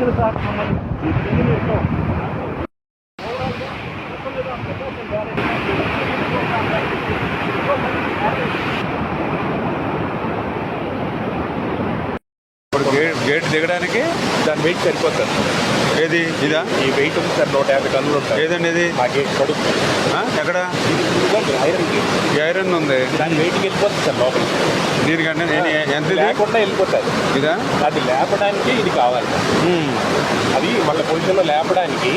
రైతుల శాఖకు సంబంధించి గేట్ దిగడానికి దాని వెయిట్ సరిపోతుంది. ఏది ఇదా? ఈ వెయిట్ ఉంది సార్, 150 టన్నులు ఉంటాయి. ఏదండి ఇది? ఆ గేట్ పడుతుంది. ఎక్కడ? Iron gate. ఐరన్ ఉంది, దాని వెయిట్కి వెళ్ళిపోతుంది సార్ లోపల. దీనికంటే ఎంత లేకుండా వెళ్ళిపోతుంది. ఇదా? అది లేపడానికి ఇది కావాలి. అది మళ్ళీ పొజిషన్లో లేపడానికి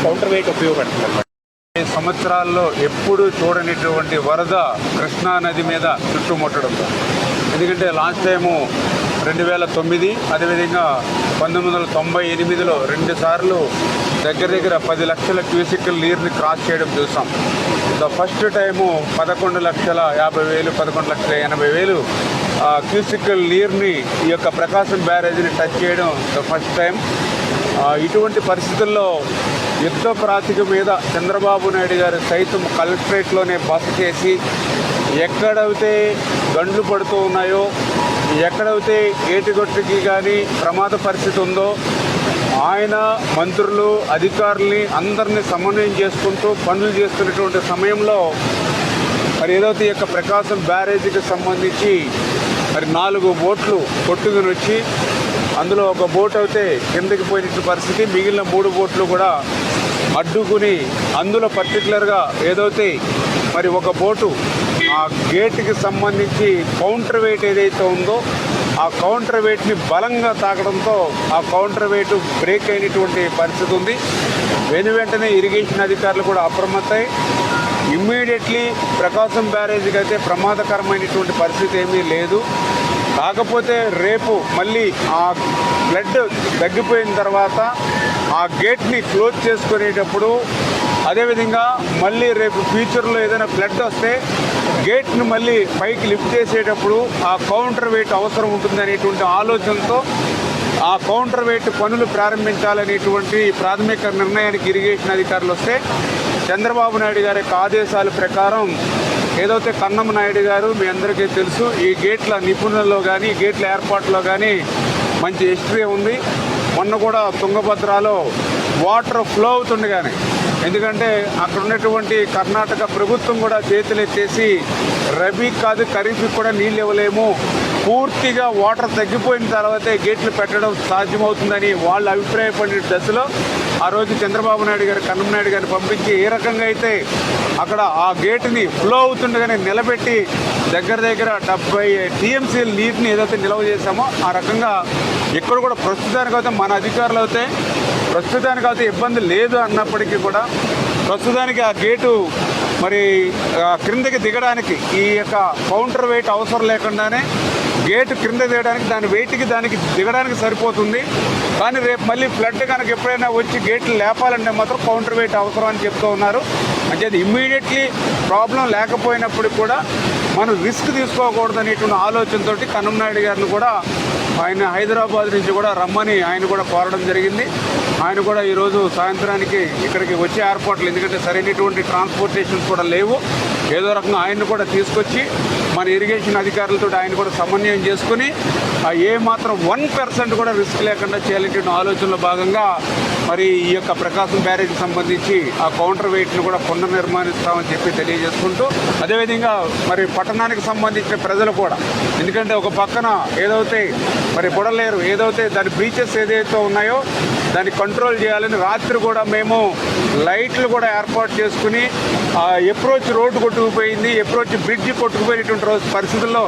కౌంటర్ వెయిట్ ఉపయోగపడుతుంది అన్నమాట. సంవత్సరాల్లో ఎప్పుడు చూడనిటువంటి వరద కృష్ణా నది మీద చుట్టుముట్టడంతో. ఎందుకంటే లాస్ట్ టైము 2009, అదేవిధంగా 1998లో 2 సార్లు దగ్గర 10 లక్షల క్యూసిక్ల నీరుని క్రాస్ చేయడం చూసాం. ద ఫస్ట్ టైము 11,50,000 11,80,000 క్యూసిక్ల నీరుని ఈ యొక్క ప్రకాశం బ్యారేజ్ని టచ్ చేయడం ద ఫస్ట్ టైం. ఇటువంటి పరిస్థితుల్లో యుద్ధ ప్రాతిక మీద చంద్రబాబు నాయుడు గారు సైతం కలెక్టరేట్లోనే బస చేసి ఎక్కడైతే గండ్లు పడుతూ ఉన్నాయో, ఎక్కడైతే ఏటిగొట్టుకి కానీ ప్రమాద పరిస్థితి ఉందో ఆయన మంత్రులు అధికారుల్ని అందరినీ సమన్వయం చేసుకుంటూ పనులు చేస్తున్నటువంటి సమయంలో మరి ఏదైతే ఈ యొక్క ప్రకాశం బ్యారేజీకి సంబంధించి మరి 4 బోట్లు కొట్టుకుని వచ్చి అందులో ఒక బోట్ అయితే కిందకి పోయిన పరిస్థితి, మిగిలిన 3 బోట్లు కూడా అడ్డుకుని అందులో పర్టికులర్గా ఏదైతే మరి ఒక బోటు ఆ గేట్కి సంబంధించి కౌంటర్ వెయిట్ ఏదైతే ఉందో ఆ కౌంటర్ వెయిట్ని బలంగా తాకడంతో ఆ కౌంటర్ వెయిట్ బ్రేక్ అయినటువంటి పరిస్థితి ఉంది. వెంటనే ఇరిగేషన్ అధికారులు కూడా అప్రమత్తమై ఇమ్మీడియట్లీ ప్రకాశం బ్యారేజీకి అయితే ప్రమాదకరమైనటువంటి పరిస్థితి ఏమీ లేదు. కాకపోతే రేపు మళ్ళీ ఆ ఫ్లడ్ తగ్గిపోయిన తర్వాత ఆ గేట్ని క్లోజ్ చేసుకునేటప్పుడు, అదేవిధంగా మళ్ళీ రేపు ఫ్యూచర్లో ఏదైనా ఫ్లడ్ వస్తే గేట్ని మళ్ళీ పైకి లిఫ్ట్ చేసేటప్పుడు ఆ కౌంటర్ వెయిట్ అవసరం ఉంటుందనేటువంటి ఆలోచనతో ఆ కౌంటర్ వెయిట్ పనులు ప్రారంభించాలనేటువంటి ప్రాథమిక నిర్ణయానికి ఇరిగేషన్ అధికారులు వస్తే చంద్రబాబు నాయుడు గారి యొక్క ఆదేశాల ప్రకారం ఏదైతే కన్నం నాయుడు గారు మీ అందరికీ తెలుసు, ఈ గేట్ల నిపుణుల్లో కానీ గేట్ల ఏర్పాటులో కానీ మంచి హిస్టరీ ఉంది. మొన్న కూడా తుంగభద్రలో వాటర్ ఫ్లో అవుతుండగానే, ఎందుకంటే అక్కడ ఉన్నటువంటి కర్ణాటక ప్రభుత్వం కూడా చేతులెత్తేసి రబీ కాదు ఖరీఫ్కి కూడా నీళ్ళు ఇవ్వలేము, పూర్తిగా వాటర్ తగ్గిపోయిన తర్వాతే గేట్లు పెట్టడం సాధ్యమవుతుందని వాళ్ళు అభిప్రాయపడిన దశలో ఆ రోజు చంద్రబాబు నాయుడు గారు కన్నం నాయుడు గారిని పంపించి ఏ రకంగా అయితే అక్కడ ఆ గేటుని ఫ్లో అవుతుండగానే నిలబెట్టి దగ్గర 70 TMCల నీటిని ఏదైతే నిల్వ చేశామో ఆ రకంగా ఇక్కడ కూడా ప్రస్తుతానికైతే మన అధికారులు ప్రస్తుతానికైతే ఇబ్బంది లేదు అన్నప్పటికీ కూడా ప్రస్తుతానికి ఆ గేటు మరి క్రిందకి దిగడానికి ఈ యొక్క కౌంటర్ వెయిట్ అవసరం లేకుండానే గేటు క్రింద దిగడానికి దాని వెయిట్కి దానికి దిగడానికి సరిపోతుంది. కానీ రేపు మళ్ళీ ఫ్లడ్ కనుక ఎప్పుడైనా వచ్చి గేట్లు లేపాలంటే మాత్రం కౌంటర్ వెయిట్ అవసరం అని చెప్తూ ఉన్నారు. అంటే అది ఇమ్మీడియట్లీ ప్రాబ్లం లేకపోయినప్పుడు కూడా మనం రిస్క్ తీసుకోకూడదు అనేటువంటి ఆలోచనతో కన్నం నాయుడు గారిని కూడా ఆయన హైదరాబాద్ నుంచి కూడా రమ్మని ఆయన కూడా కోరడం జరిగింది. ఆయన కూడా ఈరోజు సాయంత్రానికి ఇక్కడికి వచ్చే ఏర్పాట్లు, ఎందుకంటే సరైనటువంటి ట్రాన్స్పోర్టేషన్స్ కూడా లేవు, ఏదో రకంగా ఆయన్ని కూడా తీసుకొచ్చి మన ఇరిగేషన్ అధికారులతో ఆయన కూడా సమన్వయం చేసుకుని ఏ మాత్రం 1% కూడా రిస్క్ లేకుండా చేయాలనేటువంటి ఆలోచనలో భాగంగా మరి ఈ యొక్క ప్రకాశం బ్యారేజ్కి సంబంధించి ఆ కౌంటర్ వెయిట్ను కూడా పునర్నిర్మాణిస్తామని చెప్పి తెలియజేసుకుంటూ, అదేవిధంగా మరి పట్టణానికి సంబంధించిన ప్రజలు కూడా, ఎందుకంటే ఒక పక్కన ఏదైతే మరి బుడలేరు ఏదైతే దాని బ్రీచెస్ ఏదైతే ఉన్నాయో దాన్ని కంట్రోల్ చేయాలని రాత్రి కూడా మేము లైట్లు కూడా ఏర్పాటు చేసుకుని అప్రోచ్ రోడ్డు కొట్టుకుపోయింది, అప్రోచ్ బ్రిడ్జ్ కొట్టుకుపోయినటువంటి రోజు పరిస్థితుల్లో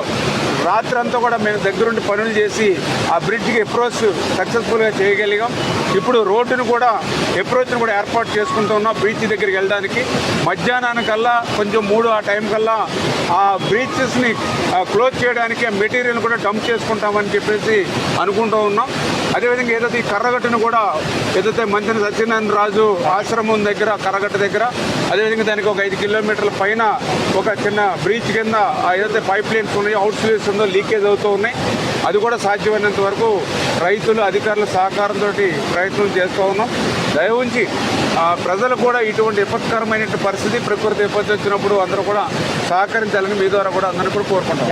రాత్రి అంతా కూడా మేము దగ్గరుండి పనులు చేసి ఆ బ్రిడ్జ్కి అప్రోచ్ సక్సెస్ఫుల్గా చేయగలిగాం. ఇప్పుడు రోడ్డును కూడా అప్రోచ్ను కూడా ఏర్పాటు చేసుకుంటూ ఉన్నాం బ్రిడ్జ్ దగ్గరికి వెళ్ళడానికి. మధ్యాహ్నానికల్లా కొంచెం 3 ఆ టైం కల్లా ఆ బ్రిడ్జెస్ని క్లోజ్ చేయడానికి ఆ మెటీరియల్ కూడా డంప్ చేసుకుంటామని చెప్పేసి అనుకుంటూ ఉన్నాం. అదేవిధంగా ఏదైతే ఈ కర్రగట్టును కూడా ఏదైతే మంత్రి సత్యనారాయణ రాజు ఆశ్రమం దగ్గర కర్రగట్టు దగ్గర, అదేవిధంగా దానికి ఒక 5 కిలోమీటర్ల పైన ఒక చిన్న బ్రీచ్ కింద ఏదైతే పైప్ లైన్స్ ఉన్నాయో అవుట్ స్లీవ్స్ ఉందో లీకేజ్ అవుతూ ఉన్నాయి. అది కూడా సాధ్యమైనంత వరకు రైతులు అధికారుల సహకారంతో ప్రయత్నం చేస్తూ ఉన్నాం. దయ ఉంచి ప్రజలు కూడా ఇటువంటి విపత్కరమైన పరిస్థితి, ప్రకృతి విపత్తు వచ్చినప్పుడు అందరూ కూడా సహకరించాలని మీ ద్వారా కూడా అందరినీ కూడా కోరుకుంటాం.